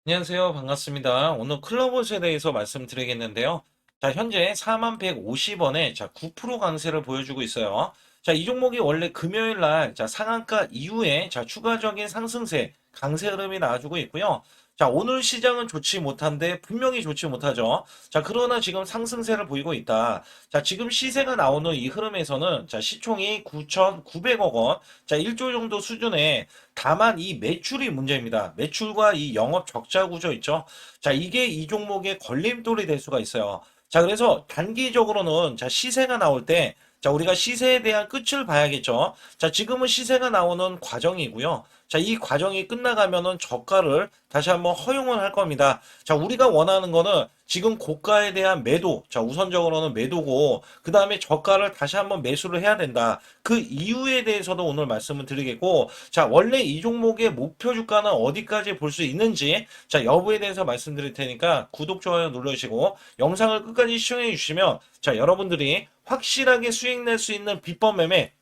안녕하세요. 반갑습니다. 오늘 클럽옷에 대해서 말씀드리겠는데요. 자, 현재 4150원에 9% 강세를 보여주고 있어요. 자, 이 종목이 원래 금요일 날 상한가 이후에 추가적인 상승세, 강세 흐름이 나와주고 있고요. 자, 오늘 시장은 좋지 못한데 분명히 좋지 못하죠. 자, 그러나 지금 상승세를 보이고 있다. 자, 지금 시세가 나오는 이 흐름에서는 시총이 9,900억 원, 1조 정도 수준에 다만 이 매출이 문제입니다. 매출과 이 영업 적자 구조 있죠. 자, 이게 이 종목의 걸림돌이 될 수가 있어요. 자, 그래서 단기적으로는 시세가 나올 때 우리가 시세에 대한 끝을 봐야겠죠. 자, 지금은 시세가 나오는 과정이고요. 자, 이 과정이 끝나가면은 저가를 다시 한번 허용을 할 겁니다. 자, 우리가 원하는 거는 지금 고가에 대한 매도, 우선적으로는 매도고, 그 다음에 저가를 다시 한번 매수를 해야 된다. 그 이유에 대해서도 오늘 말씀을 드리겠고, 자, 원래 이 종목의 목표 주가는 어디까지 볼 수 있는지, 자, 여부에 대해서 말씀드릴 테니까 구독, 좋아요 눌러주시고, 영상을 끝까지 시청해 주시면, 자, 여러분들이 확실하게 수익 낼 수 있는 비법 매매,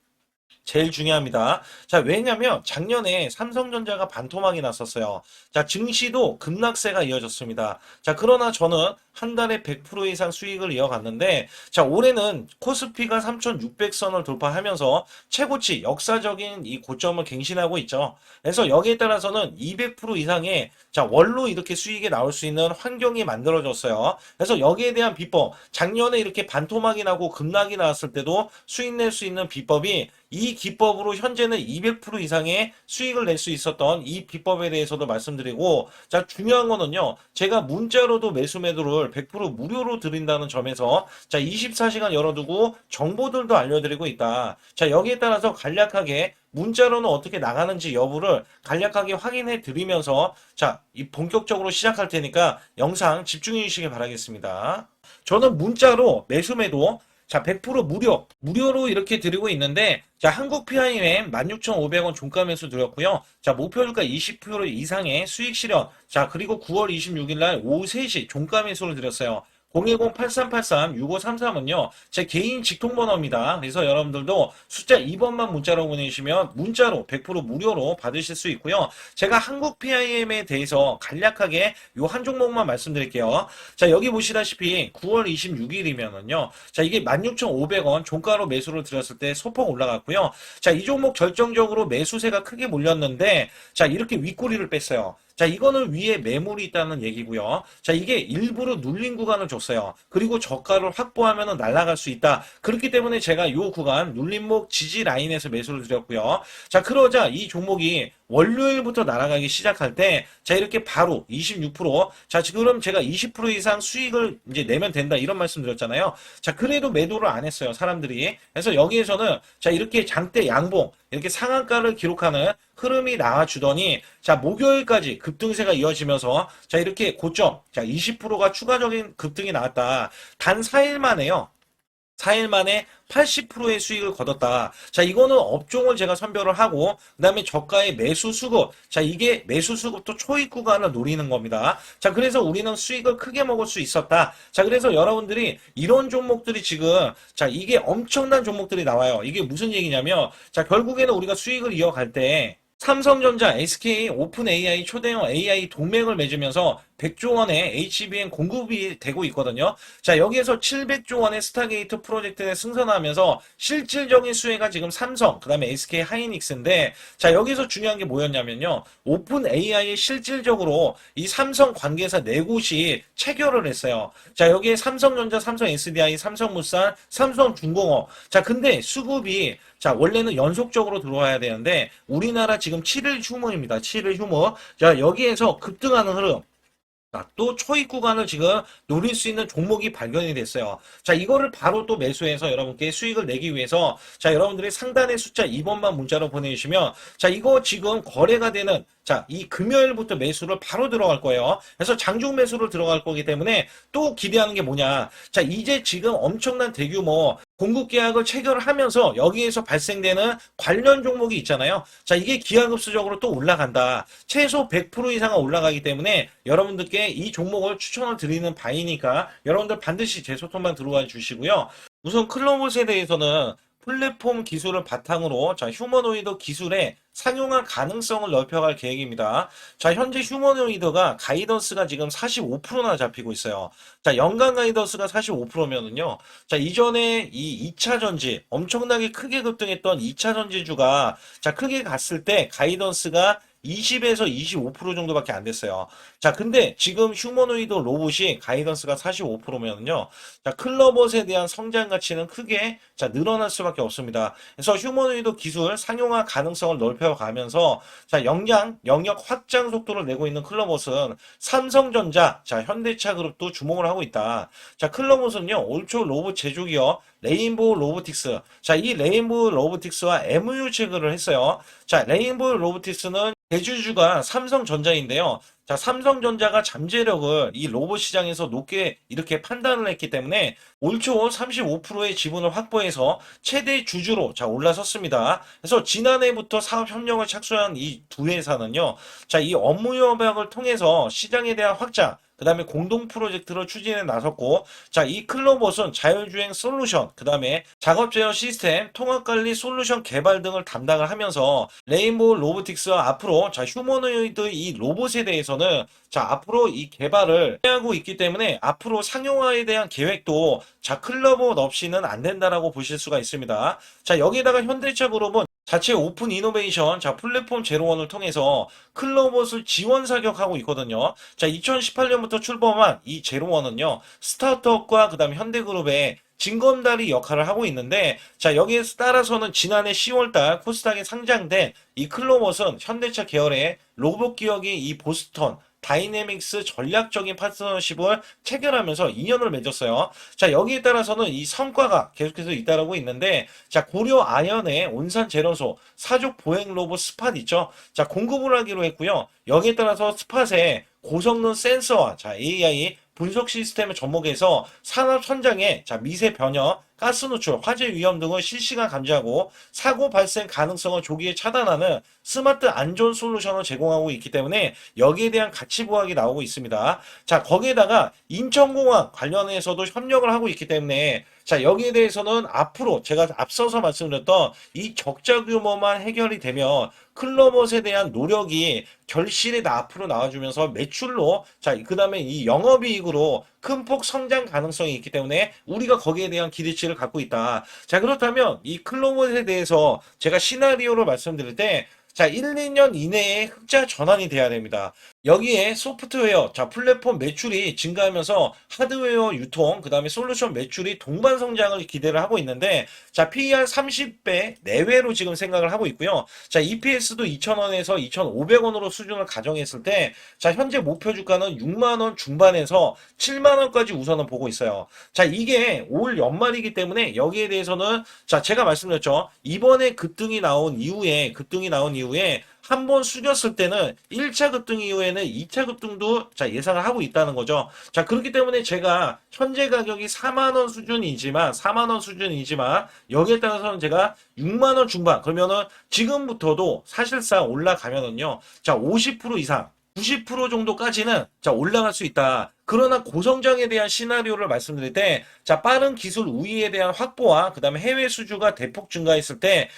제일 중요합니다. 자, 왜냐면 작년에 삼성전자가 반토막이 났었어요. 자, 증시도 급락세가 이어졌습니다. 자, 그러나 저는 한 달에 100% 이상 수익을 이어갔는데, 자, 올해는 코스피가 3,600선을 돌파하면서 최고치, 역사적인 이 고점을 갱신하고 있죠. 그래서 여기에 따라서는 200% 이상의 월로 이렇게 수익이 나올 수 있는 환경이 만들어졌어요. 그래서 여기에 대한 비법, 작년에 이렇게 반토막이 나고 급락이 나왔을 때도 수익 낼 수 있는 비법이 이 기법으로 현재는 200% 이상의 수익을 낼 수 있었던 이 비법에 대해서도 말씀드리고, 자, 중요한 거는요, 제가 문자로도 매수 매도를 100% 무료로 드린다는 점에서, 자, 24시간 열어두고 정보들도 알려드리고 있다. 자, 여기에 따라서 간략하게 문자로는 어떻게 나가는지 여부를 간략하게 확인해 드리면서, 자, 이 본격적으로 시작할 테니까 영상 집중해 주시기 바라겠습니다. 저는 문자로 매수 매도 100% 무료로 이렇게 드리고 있는데, 자, 한국 PIM 16,500원 종가 매수 드렸고요. 자, 목표 주가 20% 이상의 수익 실현. 자, 그리고 9월 26일 날 오후 3시 종가 매수를 드렸어요. 010-8383-6533은요, 제 개인 직통번호입니다. 그래서 여러분들도 숫자 2번만 문자로 보내주시면 문자로 100% 무료로 받으실 수 있고요. 제가 한국 PIM에 대해서 간략하게 요 한 종목만 말씀드릴게요. 자, 여기 보시다시피 9월 26일이면은요, 자, 이게 16,500원 종가로 매수를 드렸을 때 소폭 올라갔고요. 자, 이 종목 결정적으로 매수세가 크게 몰렸는데, 자, 이렇게 윗꼬리를 뺐어요. 자, 이거는 위에 매물이 있다는 얘기고요. 자, 이게 일부러 눌린 구간을 줬어요. 그리고 저가를 확보하면 날아갈 수 있다. 그렇기 때문에 제가 이 구간 눌림목 지지 라인에서 매수를 드렸고요. 자, 그러자 이 종목이 월요일부터 날아가기 시작할 때, 자, 이렇게 바로 26%, 자, 지금 제가 20% 이상 수익을 이제 내면 된다, 이런 말씀 드렸잖아요. 자, 그래도 매도를 안 했어요, 사람들이. 그래서 여기에서는, 자, 이렇게 장대 양봉, 이렇게 상한가를 기록하는 흐름이 나와주더니, 자, 목요일까지 급등세가 이어지면서, 자, 이렇게 고점, 자, 20%가 추가적인 급등이 나왔다. 단 4일 만에요. 4일 만에 80%의 수익을 거뒀다. 자, 이거는 업종을 제가 선별을 하고, 그 다음에 저가의 매수 수급. 자, 이게 매수 수급도 초입 구간을 노리는 겁니다. 자, 그래서 우리는 수익을 크게 먹을 수 있었다. 자, 그래서 여러분들이 이런 종목들이 지금, 자, 이게 엄청난 종목들이 나와요. 이게 무슨 얘기냐면, 자, 결국에는 우리가 수익을 이어갈 때, 삼성전자, SK, 오픈 AI, 초대형 AI 동맹을 맺으면서 100조 원의 HBM 공급이 되고 있거든요. 자, 여기에서 700조 원의 스타게이트 프로젝트에 승선하면서 실질적인 수혜가 지금 삼성, 그 다음에 SK 하이닉스인데, 자, 여기서 중요한 게 뭐였냐면요. 오픈 AI에 실질적으로 이 삼성 관계사 네 곳이 체결을 했어요. 자, 여기에 삼성전자, 삼성 SDI, 삼성물산, 삼성중공업. 자, 근데 수급이, 자, 원래는 연속적으로 들어와야 되는데, 우리나라 지금 7일 휴무입니다. 7일 휴무. 자, 여기에서 급등하는 흐름. 또 초입 구간을 지금 노릴 수 있는 종목이 발견이 됐어요. 자, 이거를 바로 또 매수해서 여러분께 수익을 내기 위해서, 자, 여러분들이 상단의 숫자 2번만 문자로 보내주시면, 자, 이거 지금 거래가 되는, 자, 이 금요일부터 매수를 바로 들어갈 거예요. 그래서 장중 매수를 들어갈 거기 때문에 또 기대하는 게 뭐냐. 자, 이제 지금 엄청난 대규모 공급 계약을 체결하면서 여기에서 발생되는 관련 종목이 있잖아요. 자, 이게 기하급수적으로 또 올라간다. 최소 100% 이상은 올라가기 때문에 여러분들께 이 종목을 추천을 드리는 바이니까 여러분들 반드시 제 소통만 들어와 주시고요. 우선 클로봇에 대해서는 플랫폼 기술을 바탕으로 자, 휴머노이드 기술의 상용화 가능성을 넓혀갈 계획입니다. 자, 현재 휴머노이드가 가이던스가 지금 45%나 잡히고 있어요. 자, 연간 가이던스가 45%면은요. 자, 이전에 이 2차 전지 엄청나게 크게 급등했던 2차 전지주가 자, 크게 갔을 때 가이던스가 20에서 25% 정도밖에 안 됐어요. 자, 근데 지금 휴머노이드 로봇이 가이던스가 45%면요. 자, 클로봇에 대한 성장 가치는 크게 자, 늘어날 수밖에 없습니다. 그래서 휴머노이드 기술 상용화 가능성을 넓혀가면서 자, 영역 확장 속도를 내고 있는 클로봇은 삼성전자, 자, 현대차 그룹도 주목을 하고 있다. 자, 클로봇은요, 올초 로봇 제조기업 레인보우 로보틱스. 자, 이 레인보우 로보틱스와 MOU 체결을 했어요. 자, 레인보우 로보틱스는 대주주가 삼성전자인데요. 자, 삼성전자가 잠재력을 이 로봇 시장에서 높게 이렇게 판단을 했기 때문에 올 초 35%의 지분을 확보해서 최대 주주로 자, 올라섰습니다. 그래서 지난해부터 사업 협력을 착수한 이 두 회사는요. 자, 이 업무 협약을 통해서 시장에 대한 확장, 그 다음에 공동 프로젝트를 추진해 나섰고, 자, 이 클로봇은 자율주행 솔루션, 그 다음에 작업 제어 시스템, 통합관리 솔루션 개발 등을 담당을 하면서 레인보우 로보틱스와 앞으로 자, 휴머노이드 이 로봇에 대해서는 자, 앞으로 이 개발을 하고 있기 때문에 앞으로 상용화에 대한 계획도 자, 클로봇 없이는 안 된다라고 보실 수가 있습니다. 자, 여기에다가 현대차 그룹은 자체 오픈 이노베이션, 자, 플랫폼 제로원을 통해서 클로봇을 지원 사격하고 있거든요. 자, 2018년부터 출범한 이 제로원은요, 스타트업과 그 다음에 현대그룹의 징검다리 역할을 하고 있는데, 자, 여기에 따라서는 지난해 10월달 코스닥에 상장된 이 클로봇은 현대차 계열의 로봇 기업이 이 보스턴, 다이내믹스 전략적인 파트너십을 체결하면서 인연을 맺었어요. 자, 여기에 따라서는 이 성과가 계속해서 잇따르고 있는데, 자, 고려 아연의 온산 제련소, 사족 보행 로봇 스팟 있죠? 자, 공급을 하기로 했고요. 여기에 따라서 스팟에 고성능 센서와 자, AI 분석 시스템을 접목해서 산업 현장에 자, 미세 변형, 가스 노출, 화재 위험 등을 실시간 감지하고 사고 발생 가능성을 조기에 차단하는 스마트 안전 솔루션을 제공하고 있기 때문에 여기에 대한 가치 부각이 나오고 있습니다. 자, 거기에다가 인천공항 관련해서도 협력을 하고 있기 때문에 자, 여기에 대해서는 앞으로 제가 앞서서 말씀드렸던 이 적자 규모만 해결이 되면 클로봇에 대한 노력이 결실이 앞으로 나와주면서 매출로 자, 그 다음에 이 영업이익으로 큰 폭 성장 가능성이 있기 때문에 우리가 거기에 대한 기대치를 갖고 있다. 자, 그렇다면 이 클로봇에 대해서 제가 시나리오를 말씀드릴 때 자, 1, 2년 이내에 흑자 전환이 돼야 됩니다. 여기에 소프트웨어, 자, 플랫폼 매출이 증가하면서 하드웨어 유통, 그 다음에 솔루션 매출이 동반 성장을 기대를 하고 있는데, 자, PER 30배 내외로 지금 생각을 하고 있고요. 자, EPS도 2,000원에서 2,500원으로 수준을 가정했을 때, 자, 현재 목표 주가는 6만원 중반에서 7만원까지 우선은 보고 있어요. 자, 이게 올 연말이기 때문에 여기에 대해서는, 자, 제가 말씀드렸죠. 이번에 급등이 나온 이후에 한 번 숙였을 때는 1차 급등 이후에는 2차 급등도 자, 예상을 하고 있다는 거죠. 자, 그렇기 때문에 제가 현재 가격이 4만원 수준이지만 여기에 따라서는 제가 6만원 중반, 그러면은 지금부터도 사실상 올라가면은요, 자, 50% 이상, 90% 정도까지는 자, 올라갈 수 있다. 그러나 고성장에 대한 시나리오를 말씀드릴 때, 자, 빠른 기술 우위에 대한 확보와 그 다음에 해외 수주가 대폭 증가했을 때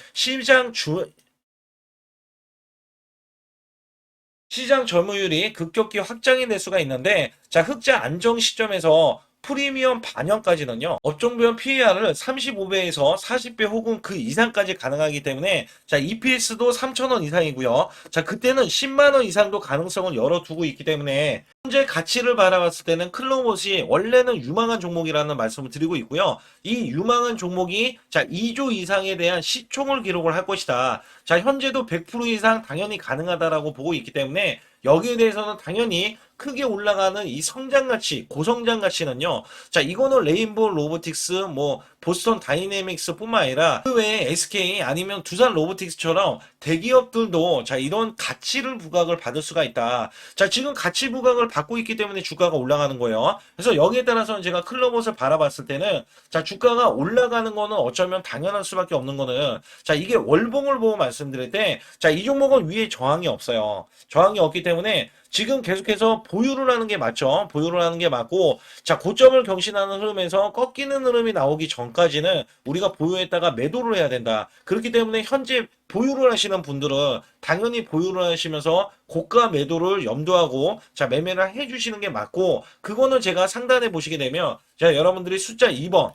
시장 점유율이 급격히 확장이 될 수가 있는데, 자, 흑자 안정 시점에서 프리미엄 반영까지는요, 업종별 PER을 35배에서 40배 혹은 그 이상까지 가능하기 때문에, 자, EPS도 3,000원 이상이고요. 자, 그때는 10만원 이상도 가능성을 열어두고 있기 때문에, 현재 가치를 바라봤을 때는 클로봇이 원래는 유망한 종목이라는 말씀을 드리고 있고요. 이 유망한 종목이 자, 2조 이상에 대한 시총을 기록을 할 것이다. 자, 현재도 100% 이상 당연히 가능하다라고 보고 있기 때문에 여기에 대해서는 당연히 크게 올라가는 이 성장 가치, 고성장 가치는요. 자, 이거는 레인보우 로보틱스, 뭐 보스턴 다이내믹스 뿐만 아니라 그 외에 SK 아니면 두산 로보틱스처럼 대기업들도 자, 이런 가치를 부각을 받을 수가 있다. 자, 지금 가치 부각을 받고 있기 때문에 주가가 올라가는 거예요. 그래서 여기에 따라서는 제가 클로봇을 바라봤을 때는 자, 주가가 올라가는 거는 어쩌면 당연할 수밖에 없는 거는 자, 이게 월봉을 보고 말씀드릴 때 자, 이 종목은 위에 저항이 없어요. 저항이 없기 때문에 때문에 지금 계속해서 보유를 하는 게 맞죠. 보유를 하는 게 맞고, 자, 고점을 경신하는 흐름에서 꺾이는 흐름이 나오기 전까지는 우리가 보유했다가 매도를 해야 된다. 그렇기 때문에 현재 보유를 하시는 분들은 당연히 보유를 하시면서 고가 매도를 염두하고 자, 매매를 해 주시는 게 맞고, 그거는 제가 상단에 보시게 되면 자, 여러분들이 숫자 2번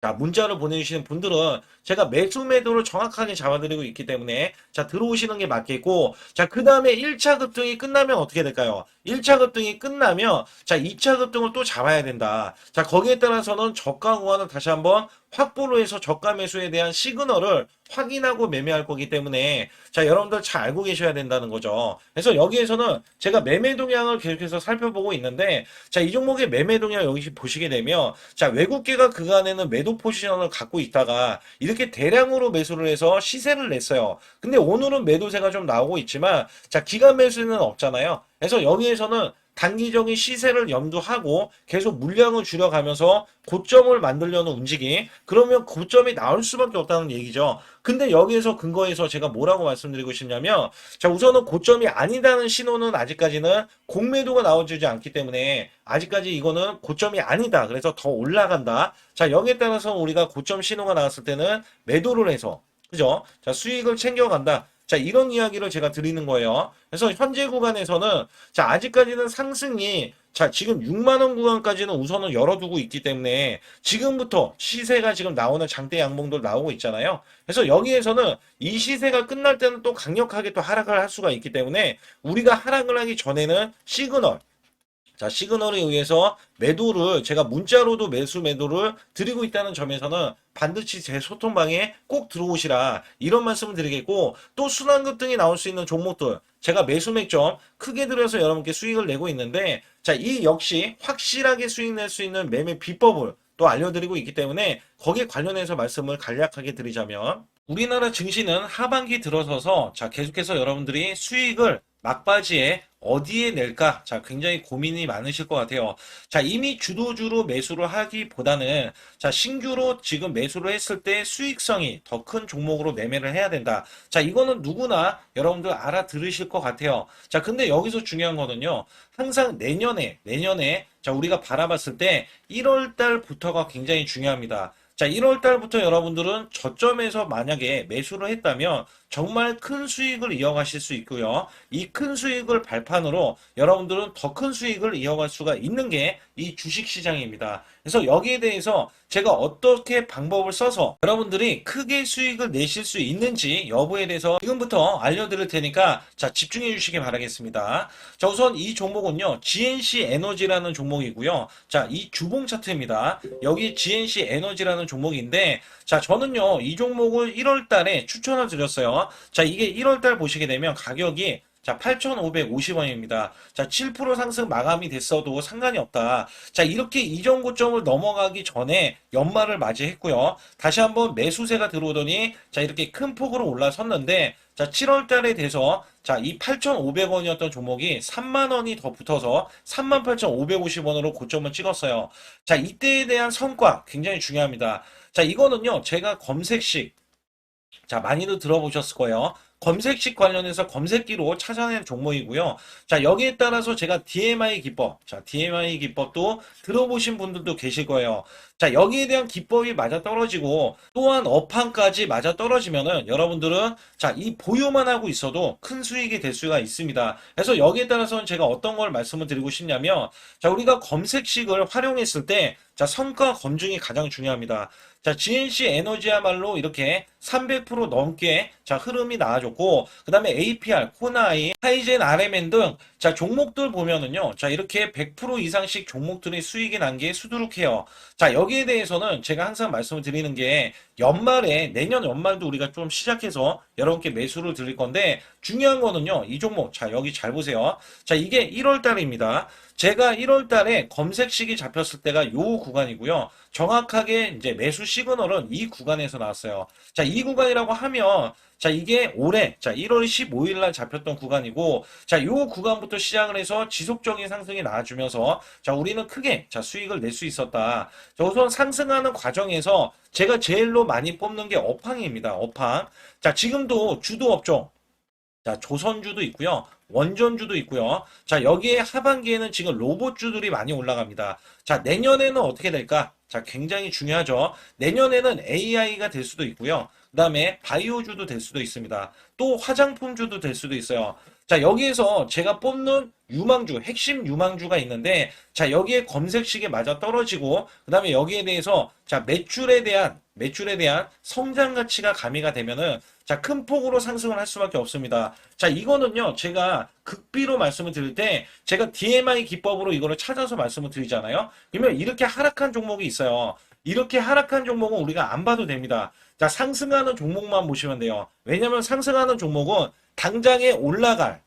자, 문자를 보내주시는 분들은 제가 매수 매도를 정확하게 잡아드리고 있기 때문에 자, 들어오시는 게 맞겠고, 자, 그 다음에 1차 급등이 끝나면 어떻게 될까요? 1차 급등이 끝나면 자, 2차 급등을 또 잡아야 된다. 자, 거기에 따라서는 저가 구간을 다시 한번 확보를 해서 저가 매수에 대한 시그널을 확인하고 매매할 거기 때문에 자, 여러분들 잘 알고 계셔야 된다는 거죠. 그래서 여기에서는 제가 매매 동향을 계속해서 살펴보고 있는데 자, 이 종목의 매매 동향 여기 보시게 되면 자, 외국계가 그간에는 매도 포지션을 갖고 있다가 이렇게 대량으로 매수를 해서 시세를 냈어요. 근데 오늘은 매도세가 좀 나오고 있지만 자, 기간 매수는 없잖아요. 그래서 여기에서는 단기적인 시세를 염두하고 계속 물량을 줄여가면서 고점을 만들려는 움직임, 그러면 고점이 나올 수밖에 없다는 얘기죠. 근데 여기에서 근거해서 제가 뭐라고 말씀드리고 싶냐면 자, 우선은 고점이 아니다는 신호는 아직까지는 공매도가 나와주지 않기 때문에 아직까지 이거는 고점이 아니다. 그래서 더 올라간다. 자, 여기에 따라서 우리가 고점 신호가 나왔을 때는 매도를 해서 그죠? 자, 수익을 챙겨간다. 자, 이런 이야기를 제가 드리는 거예요. 그래서 현재 구간에서는 자, 아직까지는 상승이 자, 지금 6만 원 구간까지는 우선은 열어두고 있기 때문에 지금부터 시세가 지금 나오는 장대 양봉들 나오고 있잖아요. 그래서 여기에서는 이 시세가 끝날 때는 또 강력하게 또 하락을 할 수가 있기 때문에 우리가 하락을 하기 전에는 시그널 자, 시그널에 의해서 매도를 제가 문자로도 매수 매도를 드리고 있다는 점에서는 반드시 제 소통방에 꼭 들어오시라 이런 말씀을 드리겠고, 또 순환급등이 나올 수 있는 종목들 제가 매수 맥점 크게 들여서 여러분께 수익을 내고 있는데 자, 이 역시 확실하게 수익 낼 수 있는 매매 비법을 또 알려드리고 있기 때문에 거기에 관련해서 말씀을 간략하게 드리자면 우리나라 증시는 하반기 들어서서 자, 계속해서 여러분들이 수익을 막바지에 어디에 낼까? 자, 굉장히 고민이 많으실 것 같아요. 자, 이미 주도주로 매수를 하기보다는 자, 신규로 지금 매수를 했을 때 수익성이 더 큰 종목으로 매매를 해야 된다. 자, 이거는 누구나 여러분들 알아들으실 것 같아요. 자, 근데 여기서 중요한 거는요. 항상 내년에 자, 우리가 바라봤을 때 1월 달부터가 굉장히 중요합니다. 자, 1월 달부터 여러분들은 저점에서 만약에 매수를 했다면 정말 큰 수익을 이어가실 수 있고요. 이 큰 수익을 발판으로 여러분들은 더 큰 수익을 이어갈 수가 있는 게 이 주식시장입니다. 그래서 여기에 대해서 제가 어떻게 방법을 써서 여러분들이 크게 수익을 내실 수 있는지 여부에 대해서 지금부터 알려드릴 테니까 자, 집중해 주시기 바라겠습니다. 자, 우선 이 종목은요, GNC 에너지라는 종목이고요. 자, 이 주봉 차트입니다. 여기 GNC 에너지라는 종목인데 자, 저는요, 이 종목을 1월 달에 추천을 드렸어요. 자, 이게 1월 달 보시게 되면 가격이 자, 8,550원입니다. 자, 7% 상승 마감이 됐어도 상관이 없다. 자, 이렇게 이전 고점을 넘어가기 전에 연말을 맞이했고요. 다시 한번 매수세가 들어오더니 자, 이렇게 큰 폭으로 올라섰는데 자, 7월 달에 돼서 자, 이 8,500원이었던 종목이 3만 원이 더 붙어서 38,550원으로 고점을 찍었어요. 자, 이때에 대한 성과 굉장히 중요합니다. 자, 이거는요, 제가 검색식 자, 많이들 들어보셨을 거예요. 검색식 관련해서 검색기로 찾아낸 종목이고요. 자, 여기에 따라서 제가 DMI 기법, 자, DMI 기법도 들어보신 분들도 계실 거예요. 자, 여기에 대한 기법이 맞아 떨어지고 또한 업황까지 맞아 떨어지면은 여러분들은 자, 이 보유만 하고 있어도 큰 수익이 될 수가 있습니다. 그래서 여기에 따라서는 제가 어떤 걸 말씀을 드리고 싶냐면 자, 우리가 검색식을 활용했을 때 자, 성과 검증이 가장 중요합니다. 자, GNC 에너지야말로 이렇게 300% 넘게 자, 흐름이 나와줬고, 그 다음에 APR, 코나이, 하이젠, RMN 등 자, 종목들 보면은요, 자, 이렇게 100% 이상씩 종목들의 수익이 난 게 수두룩해요. 자, 여기에 대해서는 제가 항상 말씀을 드리는 게 연말에, 내년 연말도 우리가 좀 시작해서 여러분께 매수를 드릴 건데, 중요한 거는요, 이 종목, 자, 여기 잘 보세요. 자, 이게 1월 달입니다. 제가 1월 달에 검색식이 잡혔을 때가 요 구간이고요. 정확하게 이제 매수 시그널은 이 구간에서 나왔어요. 자, 이 구간이라고 하면 자, 이게 올해 자, 1월 15일 날 잡혔던 구간이고 자, 요 구간부터 시작을 해서 지속적인 상승이 나와주면서 자, 우리는 크게 자, 수익을 낼 수 있었다. 자, 우선 상승하는 과정에서 제가 제일로 많이 뽑는 게 업황입니다. 업황. 자, 지금도 주도 업종 자, 조선주도 있고요. 원전주도 있고요. 자, 여기에 하반기에는 지금 로봇주들이 많이 올라갑니다. 자, 내년에는 어떻게 될까? 자, 굉장히 중요하죠. 내년에는 AI가 될 수도 있고요. 그다음에 바이오주도 될 수도 있습니다. 또 화장품주도 될 수도 있어요. 자, 여기에서 제가 뽑는 유망주, 핵심 유망주가 있는데, 자, 여기에 검색식에 맞아 떨어지고, 그다음에 여기에 대해서, 자, 매출에 대한 성장 가치가 가미가 되면은, 자, 큰 폭으로 상승을 할 수밖에 없습니다. 자, 이거는요, 제가 극비로 말씀을 드릴 때, 제가 DMI 기법으로 이거를 찾아서 말씀을 드리잖아요. 그러면 이렇게 하락한 종목이 있어요. 이렇게 하락한 종목은 우리가 안 봐도 됩니다. 자, 상승하는 종목만 보시면 돼요. 왜냐면 상승하는 종목은 당장에 올라갈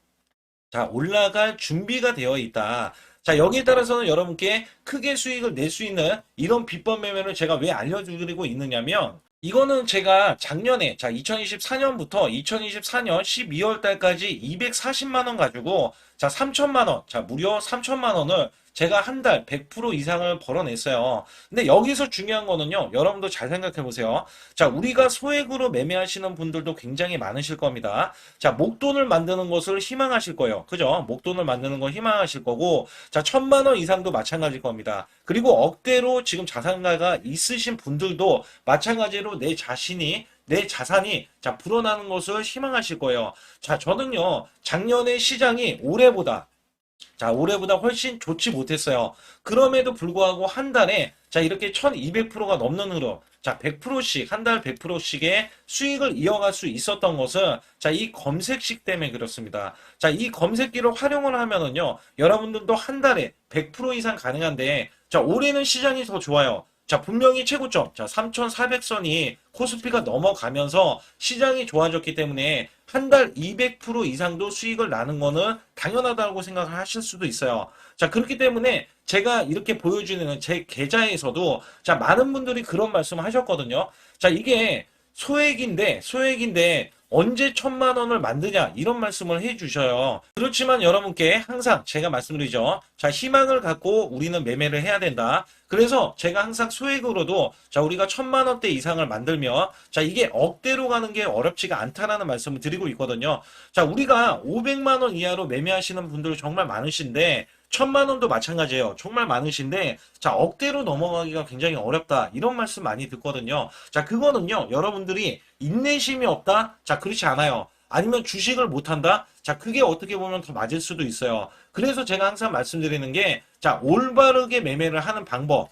준비가 되어 있다. 자, 여기에 따라서는 여러분께 크게 수익을 낼 수 있는 이런 비법 매매를 제가 왜 알려드리고 있느냐면, 이거는 제가 작년에, 자, 2024년부터 2024년 12월 달까지 240만 원 가지고, 자, 3천만 원, 자, 무려 3천만 원을 제가 한 달 100% 이상을 벌어냈어요. 근데 여기서 중요한 거는요, 여러분도 잘 생각해 보세요. 자, 우리가 소액으로 매매하시는 분들도 굉장히 많으실 겁니다. 자, 목돈을 만드는 것을 희망하실 거예요. 그죠? 목돈을 만드는 걸 희망하실 거고, 자, 1,000만 원 이상도 마찬가지일 겁니다. 그리고 억대로 지금 자산가가 있으신 분들도 마찬가지로 내 자산이 자 불어나는 것을 희망하실 거예요. 자, 저는요 작년에 시장이 올해보다 훨씬 좋지 못했어요. 그럼에도 불구하고 한 달에 자 이렇게 1200%가 넘는 흐름, 자 100%씩 한 달 100%씩의 수익을 이어갈 수 있었던 것은 자 이 검색식 때문에 그렇습니다. 자 이 검색기를 활용을 하면은요 여러분들도 한 달에 100% 이상 가능한데 자 올해는 시장이 더 좋아요. 자, 분명히 최고점, 자, 3,400선이 코스피가 넘어가면서 시장이 좋아졌기 때문에 한 달 200% 이상도 수익을 나는 거는 당연하다고 생각을 하실 수도 있어요. 자, 그렇기 때문에 제가 이렇게 보여주는 제 계좌에서도 자, 많은 분들이 그런 말씀을 하셨거든요. 자, 이게 소액인데 언제 1,000만 원을 만드냐 이런 말씀을 해주셔요. 그렇지만 여러분께 항상 제가 말씀드리죠. 자, 희망을 갖고 우리는 매매를 해야 된다. 그래서 제가 항상 소액으로도 자 우리가 1,000만 원대 이상을 만들면 자 이게 억대로 가는 게 어렵지가 않다라는 말씀을 드리고 있거든요. 자, 우리가 500만 원 이하로 매매하시는 분들 정말 많으신데 1,000만 원도 마찬가지예요. 정말 많으신데 자 억대로 넘어가기가 굉장히 어렵다 이런 말씀 많이 듣거든요. 자, 그거는요 여러분들이 인내심이 없다? 자, 그렇지 않아요. 아니면 주식을 못한다? 자, 그게 어떻게 보면 더 맞을 수도 있어요. 그래서 제가 항상 말씀드리는 게 자 올바르게 매매를 하는 방법,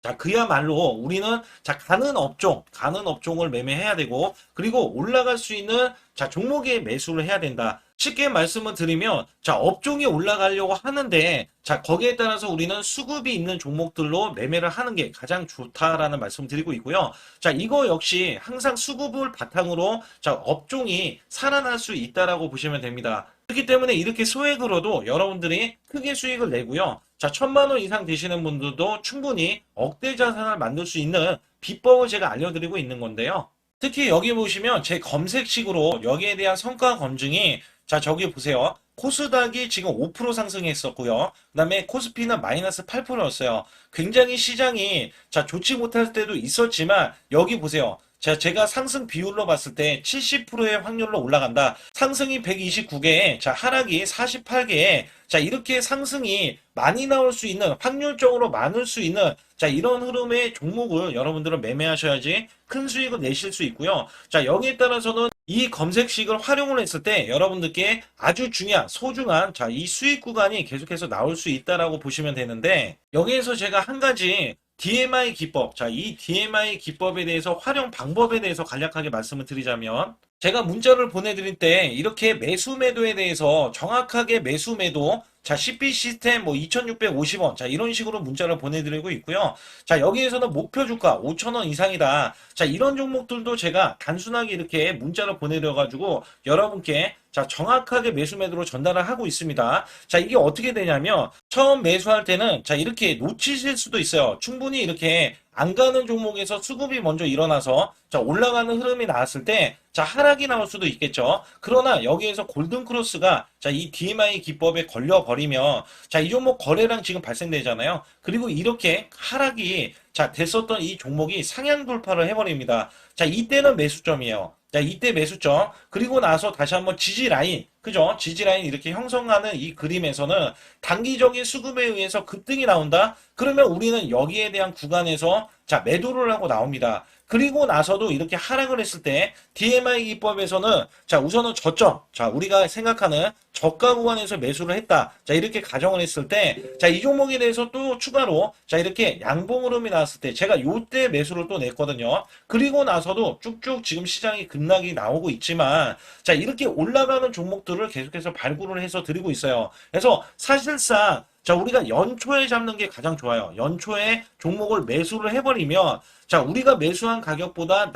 자, 그야말로 우리는 자, 가는 업종을 매매해야 되고, 그리고 올라갈 수 있는 자, 종목에 매수를 해야 된다. 쉽게 말씀을 드리면, 자, 업종이 올라가려고 하는데, 자, 거기에 따라서 우리는 수급이 있는 종목들로 매매를 하는 게 가장 좋다라는 말씀 드리고 있고요. 자, 이거 역시 항상 수급을 바탕으로 자, 업종이 살아날 수 있다라고 보시면 됩니다. 그렇기 때문에 이렇게 소액으로도 여러분들이 크게 수익을 내고요. 자, 1,000만 원 이상 되시는 분들도 충분히 억대 자산을 만들 수 있는 비법을 제가 알려드리고 있는 건데요. 특히 여기 보시면 제 검색식으로 여기에 대한 성과 검증이 자, 저기 보세요. 코스닥이 지금 5% 상승했었고요. 그다음에 코스피는 마이너스 8%였어요. 굉장히 시장이 자, 좋지 못할 때도 있었지만 여기 보세요. 자, 제가 상승 비율로 봤을 때 70%의 확률로 올라간다. 상승이 129개에, 자, 하락이 48개에, 자, 이렇게 상승이 많이 나올 수 있는, 확률적으로 많을 수 있는, 자, 이런 흐름의 종목을 여러분들은 매매하셔야지 큰 수익을 내실 수 있고요. 자, 여기에 따라서는 이 검색식을 활용을 했을 때 여러분들께 아주 중요한, 소중한, 자, 이 수익 구간이 계속해서 나올 수 있다라고 보시면 되는데, 여기에서 제가 한 가지 DMI 기법, 자, 이 DMI 기법에 대해서 활용 방법에 대해서 간략하게 말씀을 드리자면, 제가 문자를 보내드릴 때 이렇게 매수 매도에 대해서 정확하게 매수 매도, 자, CP 시스템 뭐 2,650원, 자, 이런 식으로 문자를 보내드리고 있고요. 자, 여기에서는 목표 주가 5,000원 이상이다. 자, 이런 종목들도 제가 단순하게 이렇게 문자를 보내드려가지고 여러분께 자, 정확하게 매수 매도로 전달을 하고 있습니다. 자, 이게 어떻게 되냐면 처음 매수할 때는 자, 이렇게 놓치실 수도 있어요. 충분히 이렇게 안 가는 종목에서 수급이 먼저 일어나서 자, 올라가는 흐름이 나왔을 때 자, 하락이 나올 수도 있겠죠. 그러나 여기에서 골든크로스가 자, 이 DMI 기법에 걸려버리면 자, 이 종목 거래량 지금 발생되잖아요. 그리고 이렇게 하락이 자, 됐었던 이 종목이 상향 돌파를 해버립니다. 자, 이때는 매수점이에요. 자, 이때 매수점. 그리고 나서 다시 한번 지지 라인. 그죠? 지지 라인 이렇게 형성하는 이 그림에서는 단기적인 수급에 의해서 급등이 나온다? 그러면 우리는 여기에 대한 구간에서 자, 매도를 하고 나옵니다. 그리고 나서도 이렇게 하락을 했을 때 DMI 기법에서는 자, 우선은 저점. 자, 우리가 생각하는 저가 구간에서 매수를 했다. 자, 이렇게 가정을 했을 때 자, 이 종목에 대해서 또 추가로 자, 이렇게 양봉 흐름이 나왔을 때 제가 요때 매수를 또 냈거든요. 그리고 나서도 쭉쭉 지금 시장이 급락이 나오고 있지만 자, 이렇게 올라가는 종목들을 계속해서 발굴을 해서 드리고 있어요. 그래서 사실상 자, 우리가 연초에 잡는 게 가장 좋아요. 연초에 종목을 매수를 해버리면 자, 우리가 매수한 가격보다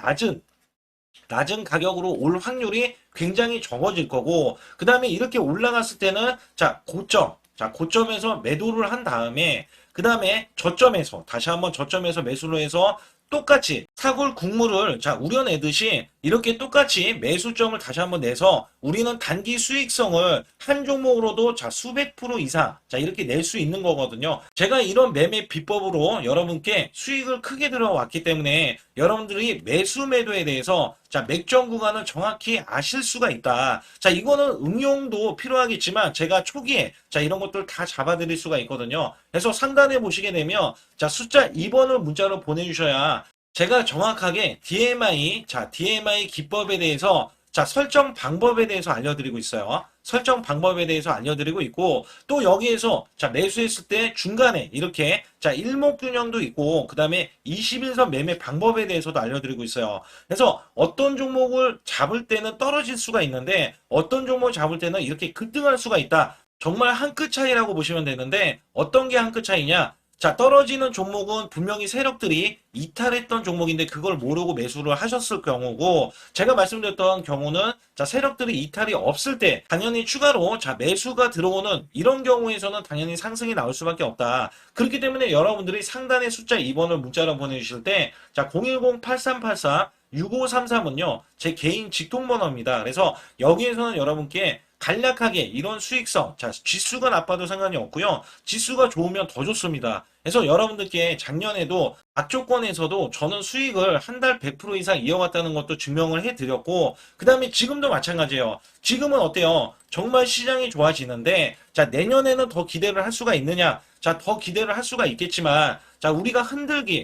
낮은 가격으로 올 확률이 굉장히 적어질 거고, 그 다음에 이렇게 올라갔을 때는, 고점에서 매도를 한 다음에, 그 다음에 저점에서, 다시 한번 저점에서 매수를 해서 똑같이 사골 국물을 자, 우려내듯이 이렇게 똑같이 매수점을 다시 한번 내서 우리는 단기 수익성을 한 종목으로도 자, 수백 프로 이상 자, 이렇게 낼 수 있는 거거든요. 제가 이런 매매 비법으로 여러분께 수익을 크게 들어왔기 때문에 여러분들이 매수 매도에 대해서 자, 맥점 구간을 정확히 아실 수가 있다. 자, 이거는 응용도 필요하겠지만 제가 초기에 자, 이런 것들 다 잡아드릴 수가 있거든요. 그래서 상단에 보시게 되면 자, 숫자 2번을 문자로 보내주셔야 제가 정확하게 DMI 기법에 대해서 자, 설정 방법에 대해서 알려드리고 있어요. 설정 방법에 대해서 알려드리고 있고, 또 여기에서 자, 매수했을 때 중간에 이렇게 자, 일목균형도 있고, 그 다음에 21선 매매 방법에 대해서도 알려드리고 있어요. 그래서 어떤 종목을 잡을 때는 떨어질 수가 있는데, 어떤 종목을 잡을 때는 이렇게 급등할 수가 있다. 정말 한 끗 차이라고 보시면 되는데, 어떤 게 한 끗 차이냐? 자, 떨어지는 종목은 분명히 세력들이 이탈했던 종목인데 그걸 모르고 매수를 하셨을 경우고, 제가 말씀드렸던 경우는 자, 세력들이 이탈이 없을 때 당연히 추가로 자, 매수가 들어오는 이런 경우에서는 당연히 상승이 나올 수밖에 없다. 그렇기 때문에 여러분들이 상단에 숫자 2번을 문자로 보내주실 때 자, 010-8384 6533은요, 제 개인 직통번호입니다. 그래서 여기에서는 여러분께 간략하게 이런 수익성, 자, 지수가 나빠도 상관이 없고요. 지수가 좋으면 더 좋습니다. 그래서 여러분들께 작년에도 악조건에서도 저는 수익을 한 달 100% 이상 이어갔다는 것도 증명을 해드렸고, 그 다음에 지금도 마찬가지예요. 지금은 어때요? 정말 시장이 좋아지는데, 자, 내년에는 더 기대를 할 수가 있느냐? 자, 더 기대를 할 수가 있겠지만, 자, 우리가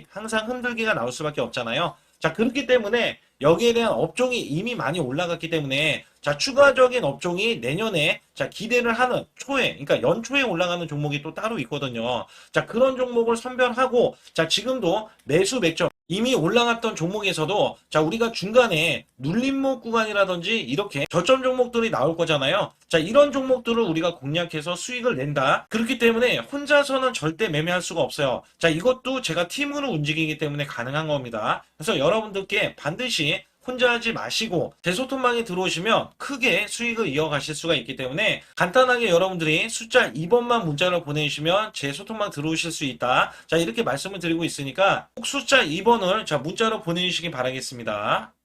항상 흔들기가 나올 수밖에 없잖아요. 자, 그렇기 때문에 여기에 대한 업종이 이미 많이 올라갔기 때문에 자, 추가적인 업종이 내년에 자, 기대를 하는 그러니까 연초에 올라가는 종목이 또 따로 있거든요. 자, 그런 종목을 선별하고 자, 지금도 매수 맥점 이미 올라갔던 종목에서도 자, 우리가 중간에 눌림목 구간이라든지 이렇게 저점 종목들이 나올 거잖아요. 자, 이런 종목들을 우리가 공략해서 수익을 낸다. 그렇기 때문에 혼자서는 절대 매매할 수가 없어요. 자, 이것도 제가 팀으로 움직이기 때문에 가능한 겁니다. 그래서 여러분들께 반드시 혼자 하지 마시고 제 소통방에 들어오시면 크게 수익을 이어가실 수가 있기 때문에 간단하게 여러분들이 숫자 2번만 문자로 보내주시면 제 소통방 들어오실 수 있다. 자, 이렇게 말씀을 드리고 있으니까 꼭 숫자 2번을 자, 문자로 보내주시기 바라겠습니다.